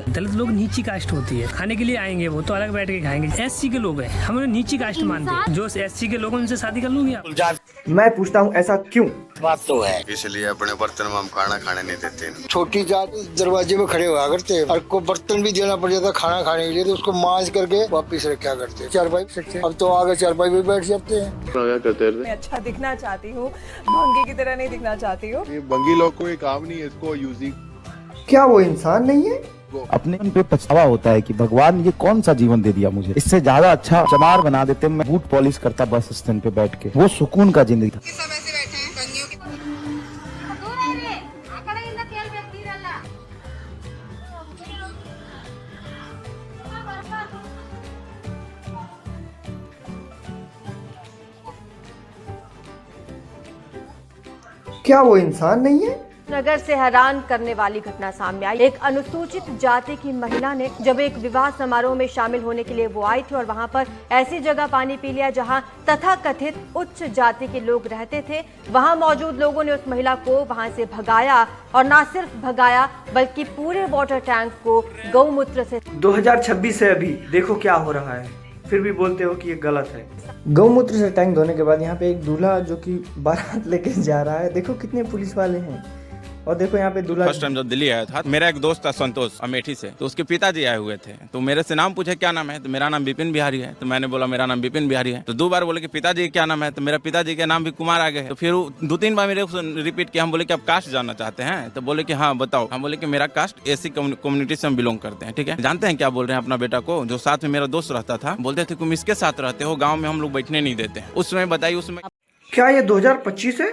दलित लोग नीची कास्ट होती है, खाने के लिए आएंगे वो तो अलग बैठ के खाएंगे। एससी के लोग हैं, हम उन्हें नीची कास्ट मानते हैं। जो एससी के लोग उनसे शादी कर लूंगी आप। मैं पूछता हूँ ऐसा क्यों? बात तो है, इसलिए अपने बर्तन में हम खाना खाने नहीं देते। छोटी जात दरवाजे में खड़े हुआ करते और को बर्तन भी देना पड़ जाता खाना खाने के लिए, तो उसको मांज करके वापिस रखा करते। चारपाई अब तो आगे चारपाई में बैठ जाते हैं। क्या करते मैं अच्छा दिखना चाहती हूँ, भंगी की तरह नहीं दिखना चाहती हूँ। बंगी लोग को ये काम नहीं है, इसको यूजिंग। क्या वो इंसान नहीं है? अपने पे पछतावा होता है कि भगवान ये कौन सा जीवन दे दिया मुझे। इससे ज्यादा अच्छा चमार बना देते, मैं बूट पॉलिश करता बस स्टैंड पे बैठ के, वो सुकून का जिंदगी था। सब ऐसे बैठे हैं बंगियों के। क्या वो इंसान नहीं है? नगर से हैरान करने वाली घटना सामने आई। एक अनुसूचित जाति की महिला ने जब एक विवाह समारोह में शामिल होने के लिए वो आई थी और वहां पर ऐसी जगह पानी पी लिया जहां तथाकथित उच्च जाति के लोग रहते थे। वहां मौजूद लोगों ने उस महिला को वहां से भगाया और न सिर्फ भगाया बल्कि पूरे वाटर टैंक को गौमूत्र से 2026 है, अभी देखो क्या हो रहा है, फिर भी बोलते हो कि ये गलत है। गौमूत्र से टैंक धोने के बाद यहाँ पे एक दूल्हा जो कि बारात लेके जा रहा है, देखो कितने पुलिस वाले हैं। और देखो यहाँ पे दूल्हा फर्स्ट टाइम जब दिल्ली आया था, मेरा एक दोस्त था संतोष अमेठी से, तो उसके पिताजी आए हुए थे, तो मेरे से नाम पूछे क्या नाम है, तो मेरा नाम विपिन बिहारी है। तो मैंने बोला मेरा नाम विपिन बिहारी है। तो 2 बार बोले कि पिताजी क्या नाम है, तो मेरा पिताजी के नाम भी कुमार आ गए। तो फिर 2-3 बार मेरे रिपीट किया। हम बोले कि आप कास्ट जानना चाहते हैं, तो बोले कि हाँ बताओ। हम बोले कि मेरा कास्ट एसी कम्युनिटी से हम बिलोंग करते हैं। ठीक है, जानते हैं क्या बोल रहे हैं अपना बेटा को, जो साथ में मेरा दोस्त रहता था, बोलते थे तुम इसके साथ रहते हो, गाँव में हम लोग बैठने नहीं देते। उस समय बताइए, उसमें क्या ये 2025 है?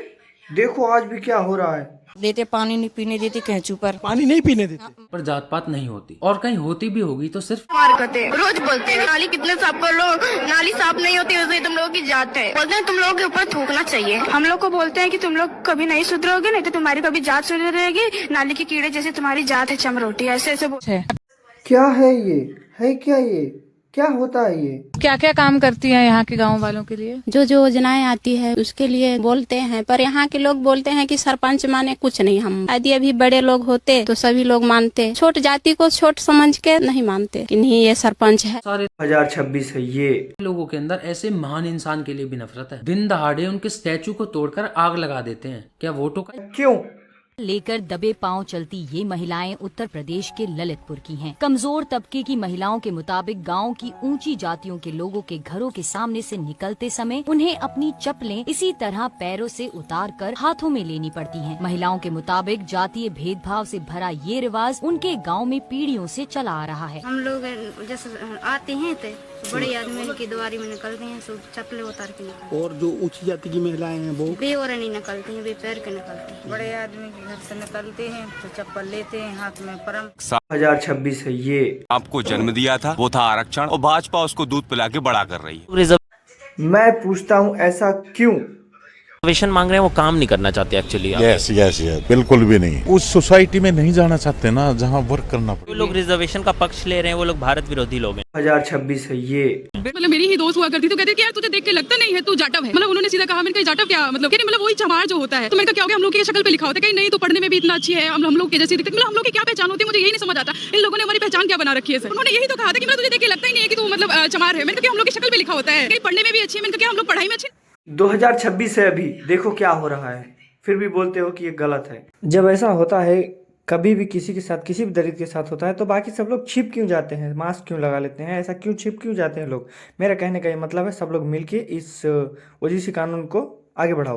देखो आज भी क्या हो रहा है। देते पानी नहीं पीने देते, कैंचू पर पानी नहीं पीने देते। पर जात पात नहीं होती, और कहीं होती भी होगी तो सिर्फ रोज बोलते हैं नाली कितने साफ कर लो, नाली साफ नहीं होती वैसे तुम लोगों की जात है। बोलते हैं तुम लोगों के ऊपर थूकना चाहिए। हम लोग को बोलते हैं कि तुम लोग कभी नहीं सुधरोगे, नहीं तो तुम्हारी कभी जात सुधरेगी। नाली के कीड़े जैसे तुम्हारी जात है चमरोटी, ऐसे ऐसे क्या है ये? है क्या ये? क्या होता है ये? क्या क्या काम करती हैं यहाँ के गांव वालों के लिए? जो जो योजनाएं आती है उसके लिए बोलते हैं, पर यहाँ के लोग बोलते हैं कि सरपंच माने कुछ नहीं। हम यदि अभी बड़े लोग होते तो सभी लोग मानते, छोट जाति को छोट समझ के नहीं मानते कि नहीं ये सरपंच है। 2026 है ये। लोगों के अंदर ऐसे महान इंसान के लिए भी नफरत है। दिन दहाड़े उनके स्टैचू को तोड़कर आग लगा देते हैं। क्या वोटों का क्यों? लेकर दबे पांव चलती ये महिलाएं उत्तर प्रदेश के ललितपुर की हैं। कमजोर तबके की महिलाओं के मुताबिक गांव की ऊंची जातियों के लोगों के घरों के सामने से निकलते समय उन्हें अपनी चप्पलें इसी तरह पैरों से उतारकर हाथों में लेनी पड़ती हैं। महिलाओं के मुताबिक जातीय भेदभाव से भरा ये रिवाज उनके गाँव में पीढ़ियों से चला आ रहा है। हम लोग जैसे आते हैं तो बड़े आदमी की द्वारी में निकलते हैं, सब चप्पलें उतार के निकलते हैं। और जो ऊंची जाति की महिलाएं हैं वो बेओर नहीं निकलती हैं, बेपैर के निकलती हैं। बड़े आदमी के घर से निकलते हैं तो चप्पल लेते हैं हाथ में परम। 2026 है ये। आपको जन्म दिया था वो था आरक्षण, और भाजपा उसको दूध पिला के बड़ा कर रही है। मैं पूछता हूँ ऐसा क्यों? रिजर्वेशन मांग रहे हैं, वो काम नहीं करना चाहते एक्चुअली। यस यस यस, बिल्कुल भी नहीं। उस सोसाइटी में नहीं जाना चाहते ना जहाँ वर्क करना पड़े। जो लोग रिजर्वेशन का पक्ष ले रहे हैं वो लोग भारत विरोधी लोग हैं। 2026 है ये। मतलब मेरी ही दोस्त हुआ करती तो कहते कि यार तुझे देख के लगता नहीं है तू जाटव है। मतलब उन्होंने सीधा कहा, मैंने कहा जाटव क्या मतलब? कहते मतलब वही चमार जो होता है। तो मैंने कहा क्या हो गया, हम लोग की शक्ल पे लिखा होता है, कहीं नहीं तो पढ़ने में भी इतना अच्छी है, हम लोग के जैसी दिखते। मतलब हम लोग की क्या पहचान होती है, मुझे यही नहीं समझ आता इन लोगों ने हमारी पहचान क्या बना रखी है। उन्होंने यही तो कहा था कि मतलब तुझे देख के लगता ही नहीं है कि तू मतलब चमार है। मैंने कहा हम लोग की शक्ल पे लिखा होता है, कहीं पढ़ने में भी अच्छी है। मैंने कहा हम लोग पढ़ाई में अच्छी। 2026 है, अभी देखो क्या हो रहा है, फिर भी बोलते हो कि ये गलत है। जब ऐसा होता है कभी भी किसी के साथ, किसी भी दलित के साथ होता है, तो बाकी सब लोग छिप क्यों जाते हैं, मास्क क्यों लगा लेते हैं, ऐसा क्यों छिप क्यों जाते हैं लोग? मेरा कहने का ये मतलब है सब लोग मिलके इस ओजीसी कानून को आगे बढ़ाओ।